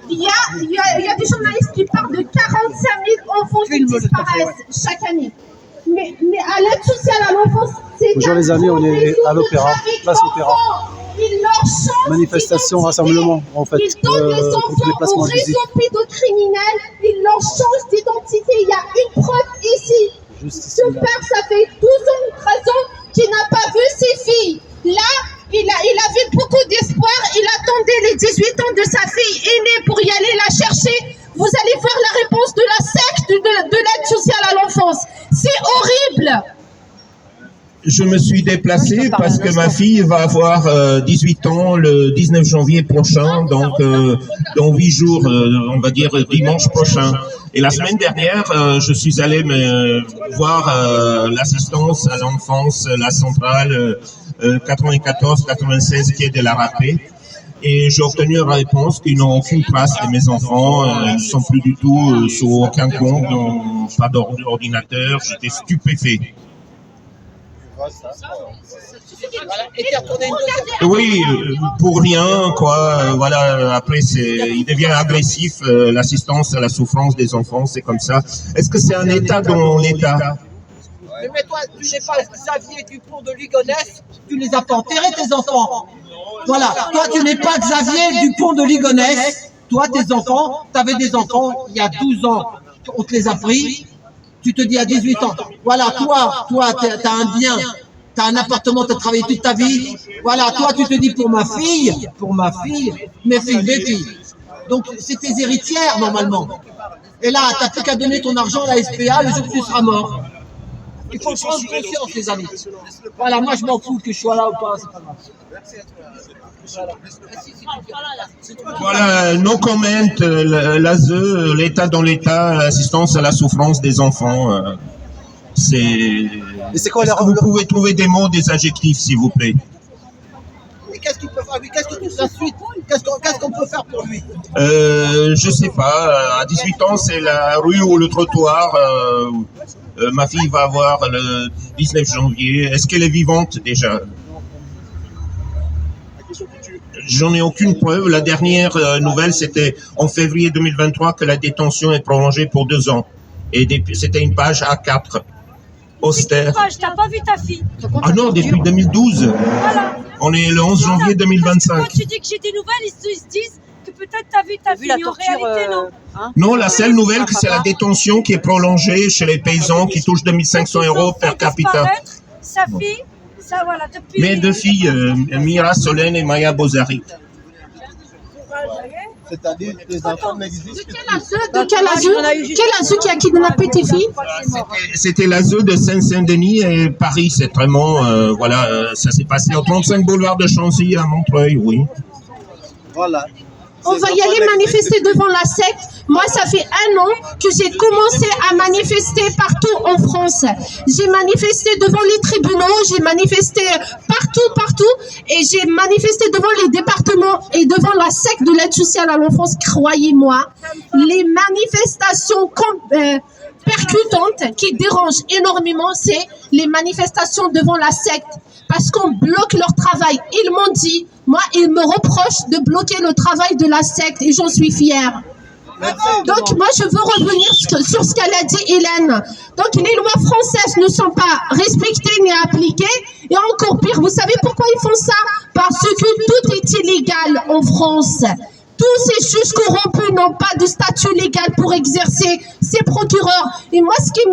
il y a des journalistes qui parlent de 45 000 enfants qui disparaissent chaque année. Mais à l'aide sociale à l'enfance, c'est... Bonjour les amis, on est à l'Opéra, place Opéra. Manifestation, rassemblement en fait, ils donnent les enfants aux réseaux pédocriminels, ils leur changent d'identité. Il y a une preuve ici. Ce père, ça fait 12 ans, 13 ans qu'il n'a pas vu ses filles. Là, il avait beaucoup d'espoir. Il attendait les 18 ans de sa fille aînée pour y aller la chercher. Vous allez voir la réponse de la secte de l'aide sociale à l'enfance. C'est horrible. Je me suis déplacé parce que ma fille va avoir 18 ans le 19 janvier prochain, donc dans 8 jours, on va dire dimanche prochain. Et la semaine dernière, je suis allé voir l'assistance à l'enfance, la centrale 94-96 qui est de la RAPE. Et j'ai obtenu une réponse qu'ils n'ont aucune trace de mes enfants, ils ne sont plus du tout sur aucun compte, n'ont pas d'ordinateur, j'étais stupéfait. Oui, pour rien, quoi. Voilà. Après, il devient agressif. L'assistance à la souffrance des enfants, c'est comme ça. Est-ce que c'est un État dans l'État? Mais toi, tu n'es pas Xavier Dupont de Ligonnès, tu les as pas enterrés, tes enfants. Voilà. Toi, tu n'es pas Xavier Dupont de Ligonnès. Toi, tes enfants, tu avais des enfants il y a 12 ans, on te les a pris. Tu te dis à 18 ans, voilà, toi, t'as un bien, t'as un appartement, t'as travaillé toute ta vie. Voilà, toi, tu te dis pour ma fille, mes filles. Donc, c'est tes héritières, normalement. Et là, t'as plus qu'à donner ton argent à la SPA le jour où tu seras mort. Il faut prendre conscience, les amis. Voilà, moi, je m'en fous que je sois là ou pas, c'est pas grave. Voilà, no comment, l'ASE, l'État dans l'État, l'assistance à la souffrance des enfants. Est-ce que vous pouvez trouver des mots, des adjectifs, s'il vous plaît? Qu'est-ce qu'il peut faire? Qu'est-ce qu'on peut faire pour lui? Je sais pas. À 18 ans, c'est la rue ou le trottoir. Ma fille va avoir le 19 janvier. Est-ce qu'elle est vivante déjà? J'en ai aucune preuve. La dernière nouvelle, c'était en février 2023 que la détention est prolongée pour 2 ans. Et c'était une page A4. Austère. T'as pas vu ta fille? Ah non, depuis 2012. Voilà. On est le 11 janvier 2025. Quand tu dis que j'ai des nouvelles, ils se disent que peut-être t'as vu ta fille, mais en réalité, non. Non, la seule nouvelle, c'est la détention qui est prolongée chez les paysans qui touchent 2500 € per capita. Sa fille, ça voilà, depuis... Mes 2 filles, Mira Solène et Maya Bozari. C'est-à-dire que les enfants n'existent plus. De quel ASE qui a kidnappé tes filles? C'était l'ASE de Seine-Saint-Denis et Paris. C'est vraiment, voilà, ça s'est passé au 35 boulevard de Chanzy à Montreuil, oui. Voilà. On va y aller manifester devant la secte. Moi, ça fait 1 an que j'ai commencé à manifester partout en France. J'ai manifesté devant les tribunaux, j'ai manifesté partout. Et j'ai manifesté devant les départements et devant la secte de l'aide sociale à l'enfance. Croyez-moi, les manifestations percutantes qui dérangent énormément, c'est les manifestations devant la secte. Parce qu'on bloque leur travail. Ils m'ont dit, moi, ils me reprochent de bloquer le travail de la secte et j'en suis fière. Donc, moi, je veux revenir sur ce qu'elle a dit, Hélène. Donc, les lois françaises ne sont pas respectées ni appliquées. Et encore pire, vous savez pourquoi ils font ça? Parce que tout est illégal en France. Tous ces juges corrompus n'ont pas de statut légal pour exercer ces procureurs. Et moi, ce qui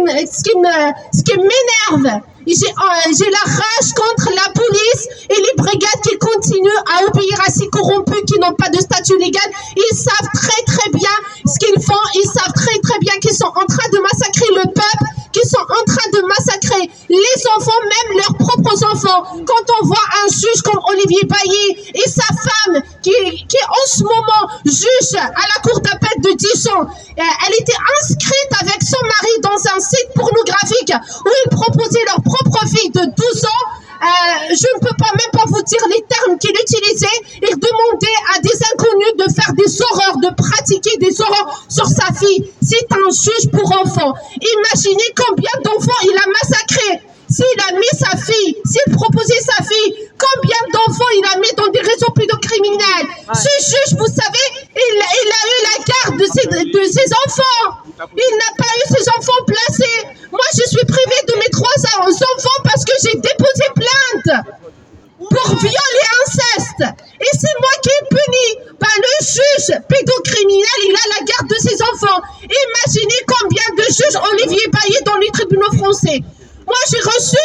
m'énerve, j'ai la rage contre la police et les brigades qui continuent à obéir à ces corrompus qui n'ont pas de statut légal. Ils savent très bien ce qu'ils font. Ils savent très bien qu'ils sont en train de massacrer le peuple, qu'ils sont en train de massacrer les enfants, même leurs propres enfants. Quand on voit un juge comme Olivier Bailly et sa femme qui en ce moment juge à la cour d'appel de Dijon, elle était inscrite avec son mari dans un site pornographique où ils proposaient leur propre fille de 12 ans. Je ne peux même pas vous dire les termes qu'il utilisait. Il demandait à des inconnus de faire des horreurs, de pratiquer des horreurs sur sa fille. C'est un juge pour enfants. Imaginez combien d'enfants il a massacrés. s'il a mis sa fille, s'il proposait sa fille, combien d'enfants il a mis dans des réseaux pédocriminels? Ce juge, vous savez, il a eu la garde de ses enfants. Il n'a pas eu ses enfants placés. Moi, je suis privée de mes 3 enfants parce que j'ai déposé plainte pour viol et inceste. Et c'est moi qui est puni par le juge pédocriminel. Il a la garde de ses enfants. Imaginez combien de juges Olivier Bailly dans les tribunaux français. Moi, j'ai reçu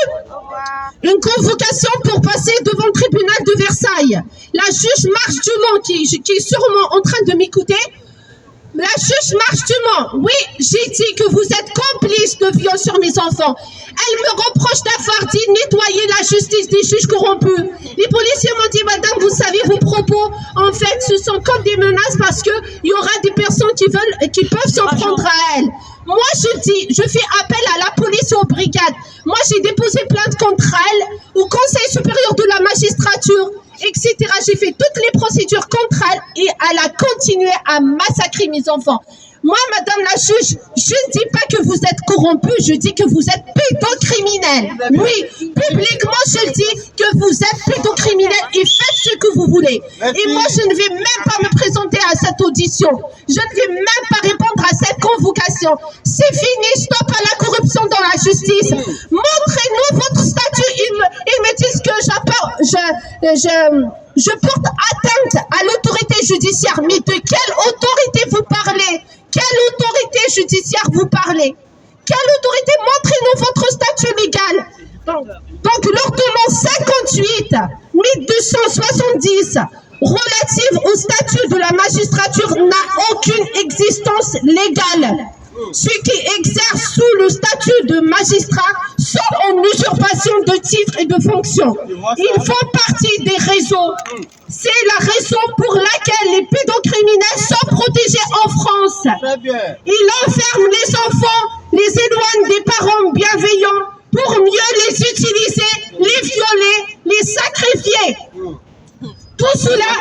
une convocation pour passer devant le tribunal de Versailles. La juge Marche Dumont, qui est sûrement en train de m'écouter, la juge Marche Dumont, oui, j'ai dit que vous êtes complice de viol sur mes enfants. Elle me reproche d'avoir dit nettoyer la justice des juges corrompus. Les policiers m'ont dit, madame, vous savez, vos propos, en fait, ce sont comme des menaces parce qu'il y aura des personnes qui peuvent s'en prendre à elles. Moi, je dis, je fais appel à la police et aux brigades. Moi, j'ai déposé plainte contre elle, au Conseil supérieur de la magistrature, etc. J'ai fait toutes les procédures contre elle et elle a continué à massacrer mes enfants. Moi, madame la juge, je ne dis pas que vous êtes corrompu, je dis que vous êtes pédocriminel. Oui, publiquement, je dis que vous êtes pédocriminel et faites ce que vous voulez. Et moi, je ne vais même pas me présenter à cette audition. Je ne vais même pas répondre à cette convocation. C'est fini, stop à la corruption dans la justice. Montrez-nous votre statut. Ils me disent que je porte atteinte à l'autorité judiciaire. Mais de quelle autorité vous parlez? Quelle autorité judiciaire vous parlez? Quelle autorité? Montrez-nous votre statut légal. Donc l'ordonnance 58 1270 relative au statut de la magistrature n'a aucune existence légale. Ceux qui exercent sous le statut de magistrat sont en usurpation de titres et de fonctions. Ils font partie des réseaux. C'est la raison pour laquelle les pédocriminels sont protégés en France. Ils enferment les enfants, les éloignent des parents bienveillants pour mieux les utiliser, les violer, les sacrifier. Tout cela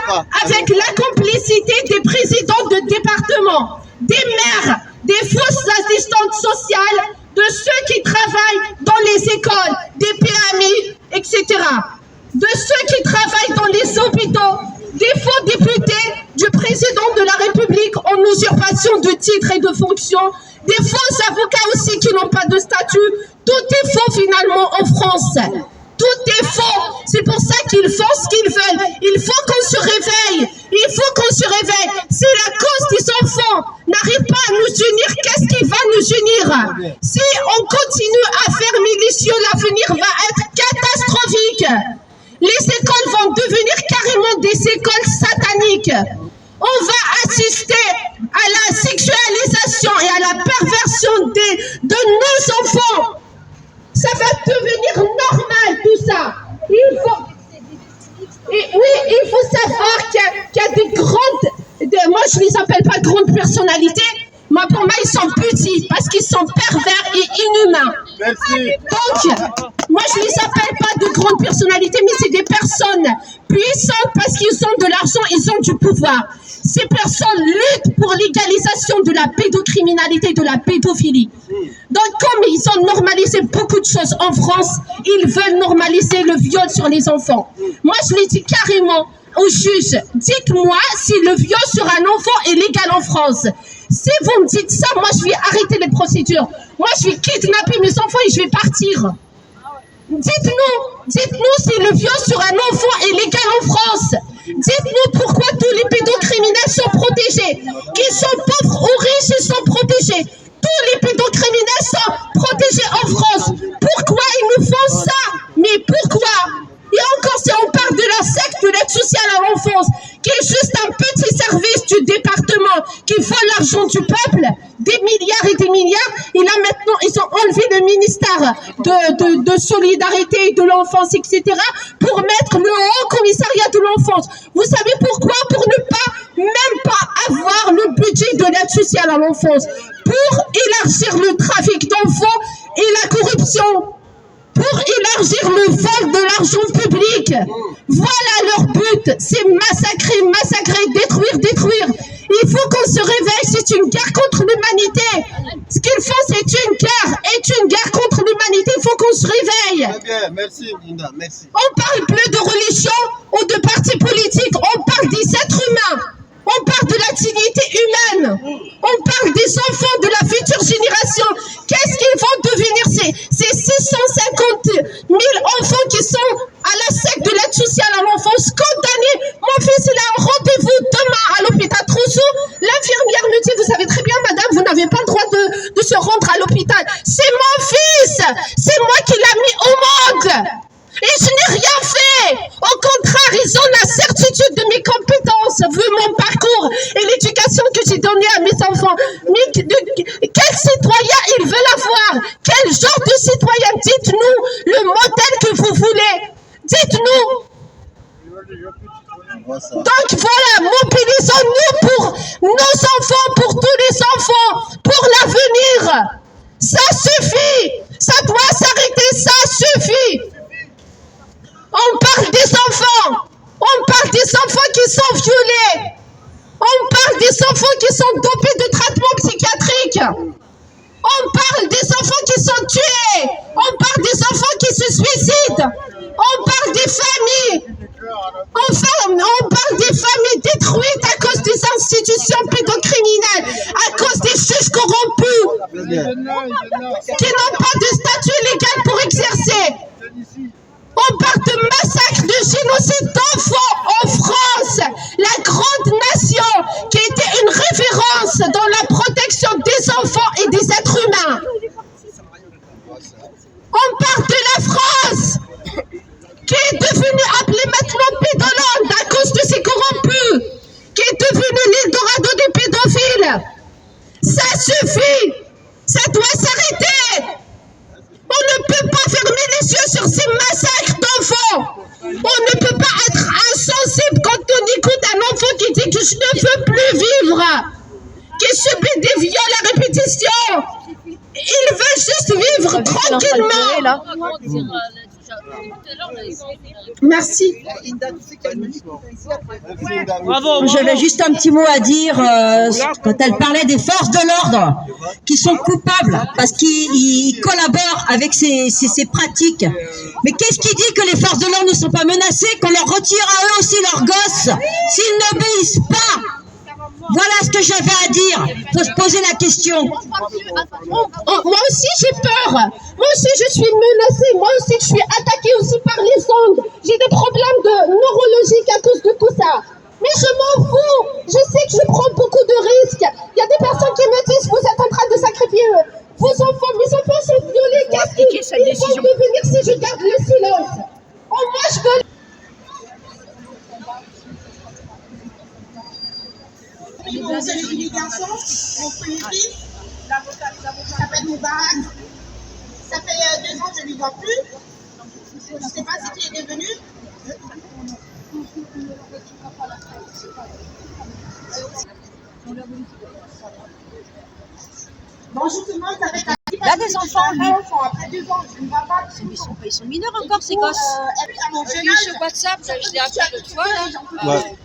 avec la complicité des présidents de département, des maires, des fausses assistantes sociales, de ceux qui travaillent dans les écoles, des PMI, etc. De ceux qui travaillent dans les hôpitaux, des faux députés, du président de la République en usurpation de titres et de fonctions, des faux avocats aussi qui n'ont pas de statut. Tout est faux finalement en France. Tout est faux. C'est pour ça qu'ils font ce qu'ils veulent. Il faut qu'on se réveille. Il faut qu'on se réveille. Si la cause des enfants n'arrive pas à nous unir, qu'est-ce qui va nous unir? Si on continue à faire milicieux, l'avenir va être catastrophique. Les écoles vont devenir carrément des écoles sataniques. On va assister à la sexualisation et à la perversion de nos enfants. Ça va devenir normal tout ça. Il faut savoir qu'il y a des grandes... moi, je ne les appelle pas grandes personnalités. Moi, pour moi, ils sont petits parce qu'ils sont pervers et inhumains. Merci. Donc, moi, je ne les appelle pas de grandes personnalités, mais c'est des personnes puissantes parce qu'ils ont de l'argent, ils ont du pouvoir. Ces personnes luttent pour l'égalisation de la pédocriminalité, de la pédophilie. Donc, comme ils ont normalisé beaucoup de choses en France, ils veulent normaliser le viol sur les enfants. Moi, je l'ai dit carrément au juge, dites-moi si le viol sur un enfant est légal en France. Si vous me dites ça, moi, je vais arrêter les procédures. Moi, je vais kidnapper mes enfants et je vais partir. Dites-nous si le viol sur un enfant est légal en France. Dites-nous pourquoi tous les pédocriminels sont protégés. Qu'ils sont pauvres ou riches, ils sont protégés. Tous les pédocriminels sont protégés en France. Pourquoi ils nous font ça? Mais pourquoi? Et encore, si on parle de la secte de l'aide sociale à l'enfance, qui est juste un petit service du département, qui vole l'argent du peuple, des milliards et des milliards, et là maintenant, ils ont enlevé le ministère de solidarité de l'enfance, etc., pour mettre le haut commissariat de l'enfance. Vous savez pourquoi? Pour ne pas, même pas avoir le budget de l'aide sociale à l'enfance, pour élargir le trafic d'enfants et la corruption, pour élargir le vol de l'argent public. Voilà leur but, c'est massacrer, détruire. Il faut qu'on se réveille, c'est une guerre contre l'humanité. Ce qu'ils font, c'est une guerre contre l'humanité. Il faut qu'on se réveille. Très bien, merci Linda, merci. On parle plus de religion ou de partis politiques. On parle des êtres humains. On parle de la dignité humaine. On parle des enfants, de la future génération. Qu'est-ce qu'ils vont devenir ces 650 000 enfants qui sont à la secte de l'aide sociale à l'enfance condamnés? Mon fils, il a un rendez-vous demain à l'hôpital Trousseau. L'infirmière me dit, vous savez très bien, madame, vous n'avez pas le droit de se rendre à l'hôpital. C'est mon fils. C'est moi qui l'ai mis au monde. Et je n'ai rien fait. Au contraire, ils ont la certitude de mes compétences, vu mon parcours et l'éducation que j'ai donnée à mes enfants. Mais quel citoyen ils veulent avoir? Quel genre de citoyen? Dites-nous le modèle que vous voulez. Dites-nous. Donc voilà, mobilisons-nous pour nos enfants, pour tous les enfants, pour l'avenir. Ça suffit. Ça doit s'arrêter, ça suffit. On parle des enfants. On parle des enfants qui sont violés. On parle des enfants qui sont dopés de traitements psychiatriques. On parle des enfants qui sont tués. On parle des enfants qui se suicident. On parle des familles. On parle des familles détruites à cause des institutions pédocriminelles, à cause des juges corrompus qui n'ont pas de statut légal pour exercer. On parle de massacre, de génocide d'enfants en France, la grande nation qui était une référence dans la protection des enfants et des êtres humains. On parle de la France qui est devenue appelée maintenant pédolande à cause de ces corrompus, qui est devenue l'Eldorado des pédophiles. Ça suffit, ça doit s'arrêter. On ne peut pas fermer les yeux sur ces massacres d'enfants. On ne peut pas être insensible quand on écoute un enfant qui dit que je ne veux plus vivre, qui subit des viols à répétition. Il veut juste vivre tranquillement. Merci. Bravo. J'avais juste un petit mot à dire quand elle parlait des forces de l'ordre qui sont coupables parce qu'ils collaborent avec ces pratiques. Mais qu'est-ce qui dit que les forces de l'ordre ne sont pas menacées, qu'on leur retire à eux aussi leurs gosses s'ils n'obéissent pas? Voilà ce que j'avais à dire. Il faut se poser la question. Moi aussi j'ai peur. Moi aussi je suis menacée. Moi aussi je suis attaquée aussi par les ondes. J'ai des problèmes neurologiques à cause de tout ça. Mais je m'en fous. Je sais que je prends beaucoup de risques. Il y a des personnes qui me disent, vous êtes en train de sacrifier vos enfants. Mes enfants sont violés. Qu'est-ce qu'ils vont devenir si je garde le silence? Oh, moi je veux... Vous avez des garçons, mon petit, l'avocat s'appelle Moubarak. Ça fait 2 ans que je ne le vois plus. Je ne sais pas ce qu'il est devenu. Bonjour tout le monde, ça fait Il a des enfants, lui. Après 2 ans, je ne vois pas. Ils sont mineurs encore, ces gosses. À mon jeune Sur WhatsApp, je l'ai appelé l'autre fois, là. Ouais.